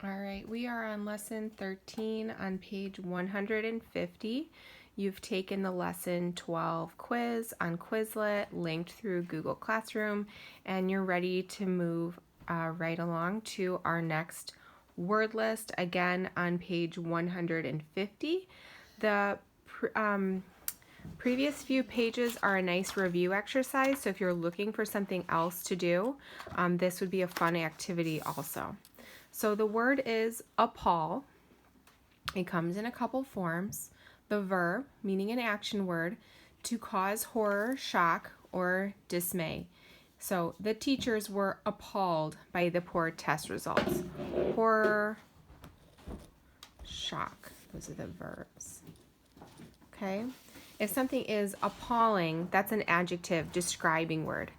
All right, we are on lesson 13 on page 150. You've taken the lesson 12 quiz on Quizlet, linked through Google Classroom, and you're ready to move right along to our next word list, again on page 150. The previous few pages are a nice review exercise, so if you're looking for something else to do, this would be a fun activity also. So the word is appall. It comes in a couple forms. The verb, meaning an action word, to cause horror, shock, or dismay. So the teachers were appalled by the poor test results. Horror, shock, those are the verbs. Okay? If something is appalling, that's an adjective describing word,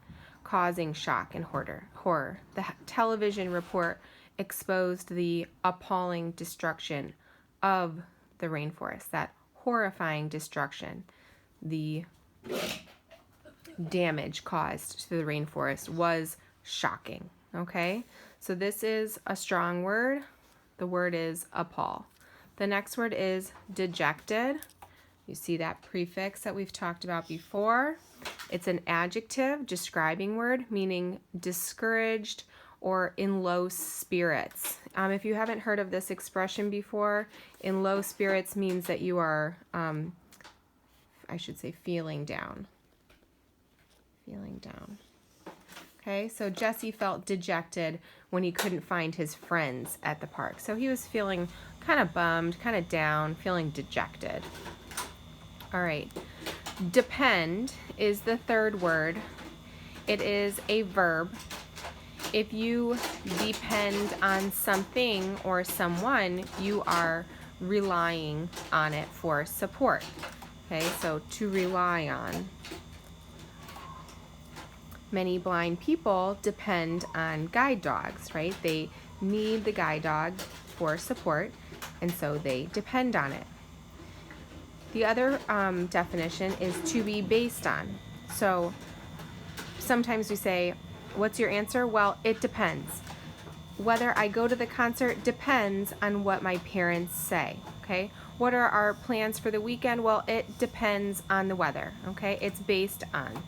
causing shock and horror. The television report exposed the appalling destruction of the rainforest, that horrifying destruction, the damage caused to the rainforest was shocking. Okay, so this is a strong word. The word is appall. The next word is dejected. You see that prefix that we've talked about before. It's an adjective describing word, meaning discouraged or in low spirits. If you haven't heard of this expression before, in low spirits means that you are, I should say, feeling down. Feeling down. Okay, so Jesse felt dejected when he couldn't find his friends at the park. So he was feeling kind of bummed, kind of down, feeling dejected. All right, depend is the third word. It is a verb. If you depend on something or someone, you are relying on it for support. Okay, so to rely on. Many blind people depend on guide dogs, right? They need the guide dog for support, and so they depend on it. The other definition is to be based on. So sometimes we say, what's your answer? Well, it depends. Whether I go to the concert depends on what my parents say, okay? What are our plans for the weekend? Well, it depends on the weather, okay? It's based on.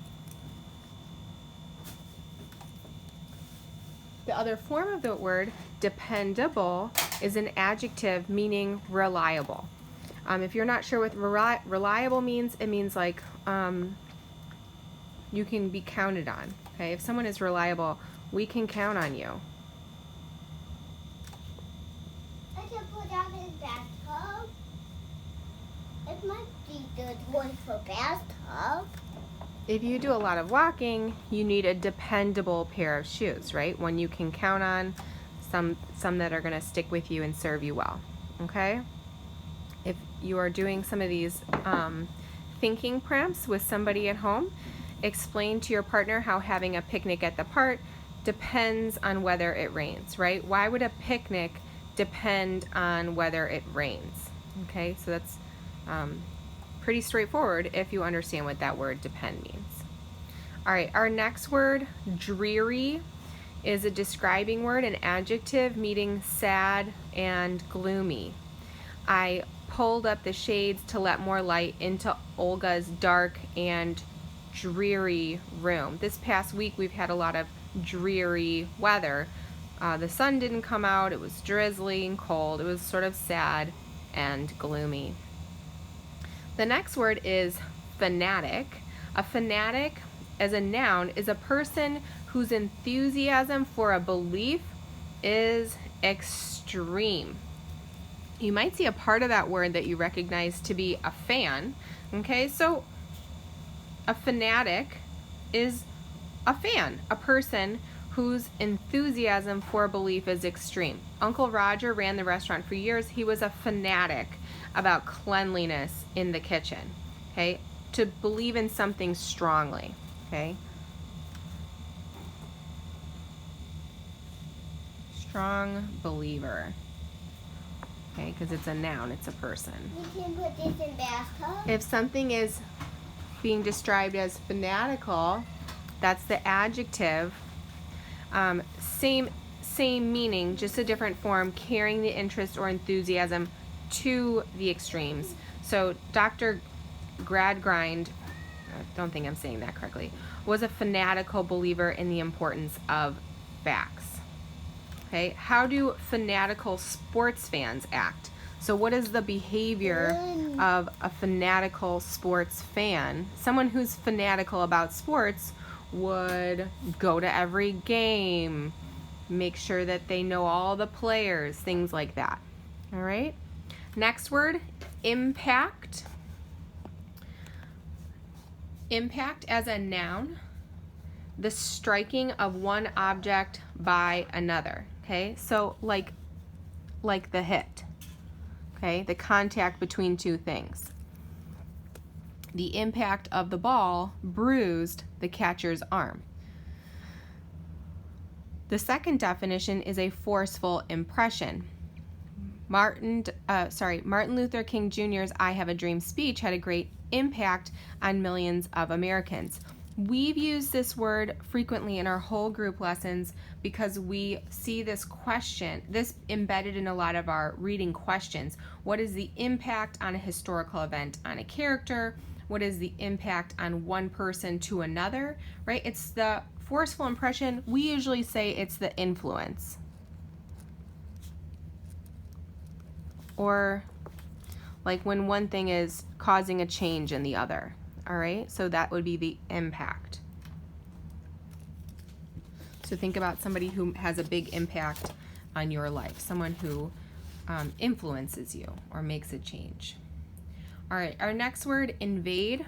The other form of the word, dependable, is an adjective meaning reliable. If you're not sure what reliable means, it means like you can be counted on. Okay, if someone is reliable, we can count on you. I can put that in bathtub. It might be good one for bathtub. If you do a lot of walking, you need a dependable pair of shoes, right? One you can count on, some that are going to stick with you and serve you well. Okay? If you are doing some of these thinking prompts with somebody at home, explain to your partner how having a picnic at the park depends on whether it rains, right? Why would a picnic depend on whether it rains? Okay, so that's pretty straightforward if you understand what that word depend means. All right, our next word, dreary, is a describing word, an adjective meaning sad and gloomy. I pulled up the shades to let more light into Olga's dark and dreary room. This past week we've had a lot of dreary weather. The sun didn't come out, it was drizzly and cold, it was sort of sad and gloomy. The next word is fanatic. A fanatic, as a noun, is a person whose enthusiasm for a belief is extreme. You might see a part of that word that you recognize to be a fan. Okay, so a fanatic is a fan, a person whose enthusiasm for a belief is extreme. Uncle Roger ran the restaurant for years. He was a fanatic about cleanliness in the kitchen, okay? To believe in something strongly, okay? Strong believer. Okay, because it's a noun, it's a person. We can put this in bathtub. If something is being described as fanatical, that's the adjective. Same same meaning, just a different form, carrying the interest or enthusiasm to the extremes. So Dr. Gradgrind, I don't think I'm saying that correctly, was a fanatical believer in the importance of facts. Okay, how do fanatical sports fans act? So what is the behavior of a fanatical sports fan? Someone who's fanatical about sports would go to every game, make sure that they know all the players, things like that. All right. Next word, impact. Impact as a noun, the striking of one object by another. Okay, so like the hit. Okay, the contact between two things. The impact of the ball bruised the catcher's arm. The second definition is a forceful impression. Martin Luther King Jr.'s I Have a Dream speech had a great impact on millions of Americans. We've used this word frequently in our whole group lessons because we see this question, this embedded in a lot of our reading questions. What is the impact on a historical event on a character? What is the impact on one person to another, right? It's the forceful impression. We usually say it's the influence. Or like when one thing is causing a change in the other. All right, so that would be the impact. So think about somebody who has a big impact on your life, someone who influences you or makes a change. All right, our next word, invade.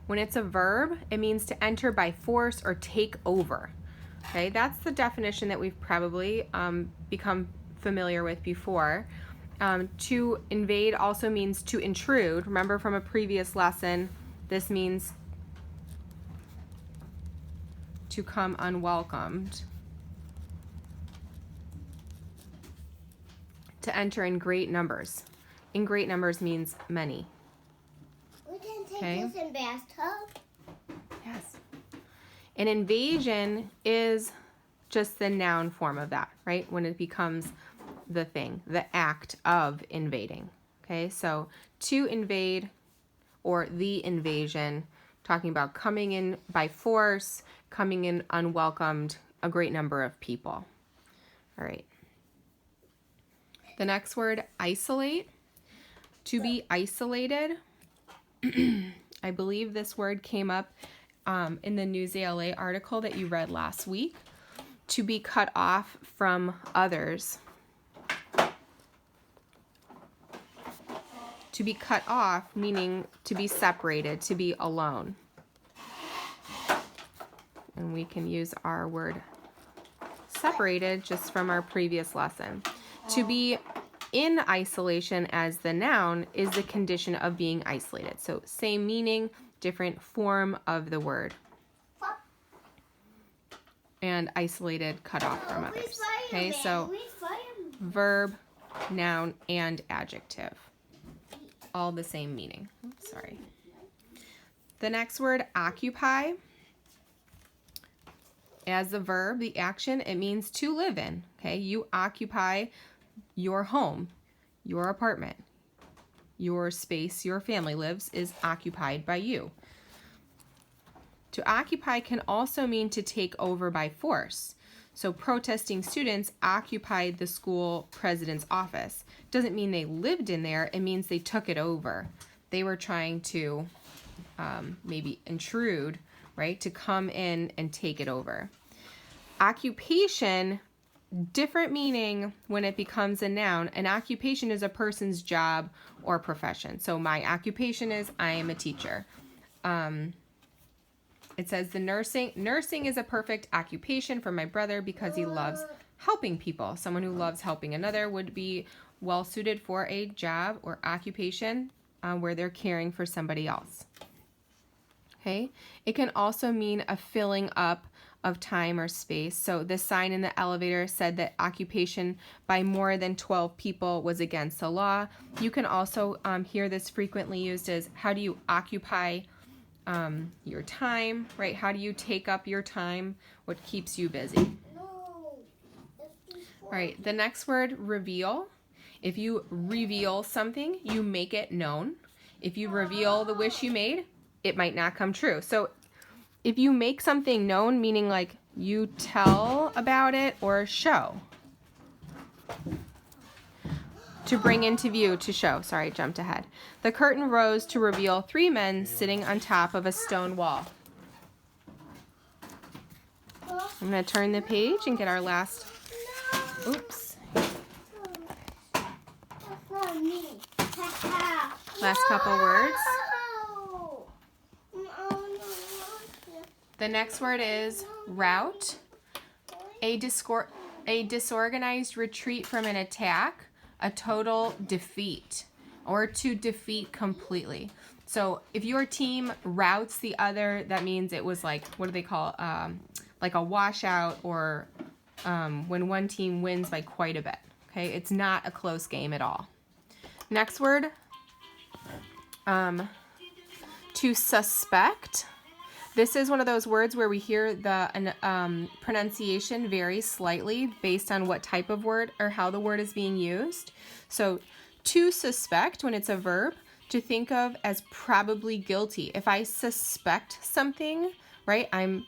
When it's a verb, it means to enter by force or take over. Okay, that's the definition that we've probably become familiar with before. To invade also means to intrude. Remember from a previous lesson, this means to come unwelcomed. To enter in great numbers. In great numbers means many. We can take this in bathtub. Yes. An invasion is just the noun form of that, right? When it becomes the thing, the act of invading. Okay, so to invade or the invasion, talking about coming in by force, coming in unwelcomed, a great number of people. All right. The next word, isolate. To be isolated. I believe this word came up in the Newsday LA article that you read last week. To be cut off from others. To be cut off, meaning to be separated, to be alone. And we can use our word separated just from our previous lesson. To be in isolation as the noun is the condition of being isolated. So same meaning, different form of the word. And isolated, cut off from others. Okay, so verb, noun, and adjective. All the same meaning. Oops, sorry. The next word, occupy. As the verb, the action, it means to live in. Okay, you occupy your home, your apartment, your space your family lives is occupied by you. To occupy can also mean to take over by force. So protesting students occupied the school president's office. Doesn't mean they lived in there, it means they took it over. They were trying to maybe intrude, right, to come in and take it over. Occupation, different meaning when it becomes a noun. An occupation is a person's job or profession. So my occupation is I am a teacher. It says the nursing is a perfect occupation for my brother because he loves helping people. Someone who loves helping another would be well suited for a job or occupation where they're caring for somebody else. Okay, it can also mean a filling up of time or space. So the sign in the elevator said that occupation by more than 12 people was against the law. You can also hear this frequently used as how do you occupy your time, right? How do you take up your time? What keeps you busy? No, it's All right, the next word, reveal. If you reveal something, you make it known. If you reveal the wish you made, it might not come true. So if you make something known, meaning like you tell about it or show. To bring into view, to show. Sorry, I jumped ahead. The curtain rose to reveal 3 men sitting on top of a stone wall. I'm going to turn the page and get our last, oops. That's not me. Last couple words. No. The next word is rout. A disorganized retreat from an attack, a total defeat, or to defeat completely. So if your team routs the other, that means it was like, what do they call, like a washout, or when one team wins by quite a bit. Okay, it's not a close game at all. Next word, to suspect. This is one of those words where we hear the pronunciation vary slightly based on what type of word or how the word is being used. So to suspect, when it's a verb, to think of as probably guilty. If I suspect something, right, I'm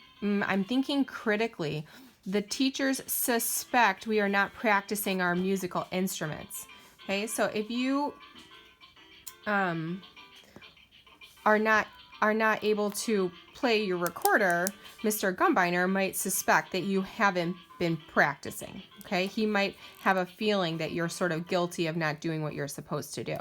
thinking critically. The teachers suspect we are not practicing our musical instruments. Okay, so if you are not able to play your recorder, Mr. Gumbiner might suspect that you haven't been practicing. Okay, he might have a feeling that you're sort of guilty of not doing what you're supposed to do.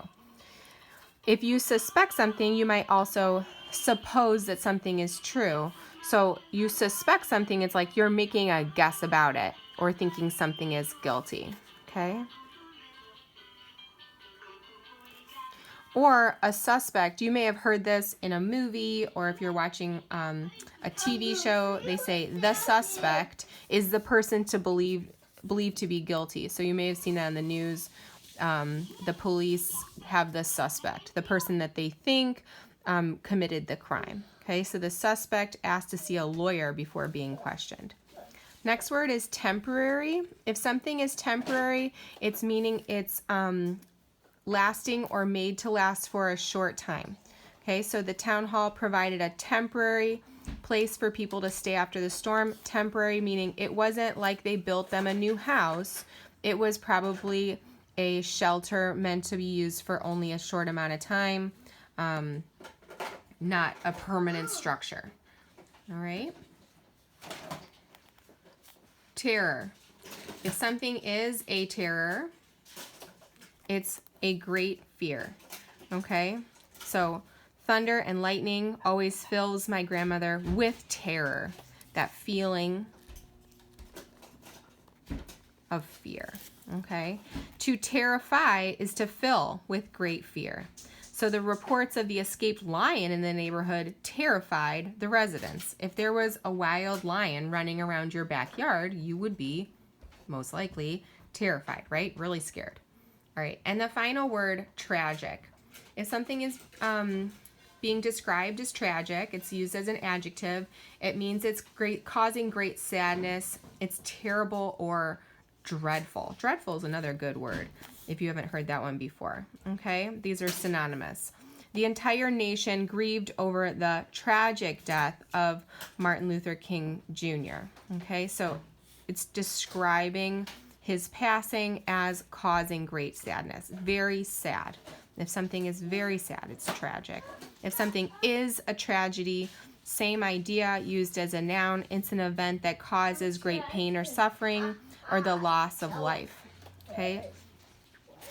If you suspect something, you might also suppose that something is true. So you suspect something, it's like you're making a guess about it or thinking something is guilty. Okay? Or a suspect, you may have heard this in a movie, or if you're watching a TV show, they say the suspect is the person to believed to be guilty. So you may have seen that in the news. The police have the suspect, the person that they think committed the crime. Okay, so the suspect asked to see a lawyer before being questioned. Next word is temporary. If something is temporary, it's meaning it's lasting or made to last for a short time. Okay, so the town hall provided a temporary place for people to stay after the storm. Temporary meaning it wasn't like they built them a new house. It was probably a shelter meant to be used for only a short amount of time, not a permanent structure. All right. Terror. If something is a terror, it's a great fear. Okay? So thunder and lightning always fills my grandmother with terror. That feeling of fear. Okay? To terrify is to fill with great fear. So the reports of the escaped lion in the neighborhood terrified the residents. If there was a wild lion running around your backyard, you would be most likely terrified, right? Really scared. All right, and the final word, tragic. If something is being described as tragic, it's used as an adjective. It means it's causing great sadness. It's terrible or dreadful. Dreadful is another good word if you haven't heard that one before. Okay, these are synonymous. The entire nation grieved over the tragic death of Martin Luther King Jr. Okay, so it's describing his passing as causing great sadness. Very sad. If something is very sad, it's tragic. If something is a tragedy, same idea, used as a noun. It's an event that causes great pain or suffering or the loss of life. Okay?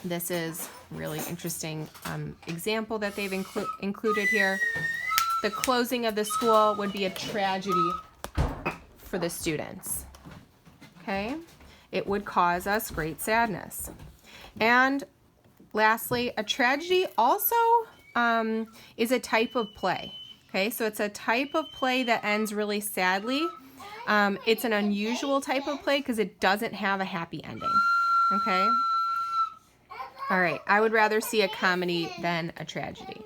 This is really interesting example that they've included here. The closing of the school would be a tragedy for the students. Okay? It would cause us great sadness. And lastly, a tragedy also is a type of play. Okay, so it's a type of play that ends really sadly. It's an unusual type of play because it doesn't have a happy ending. Okay? All right, I would rather see a comedy than a tragedy.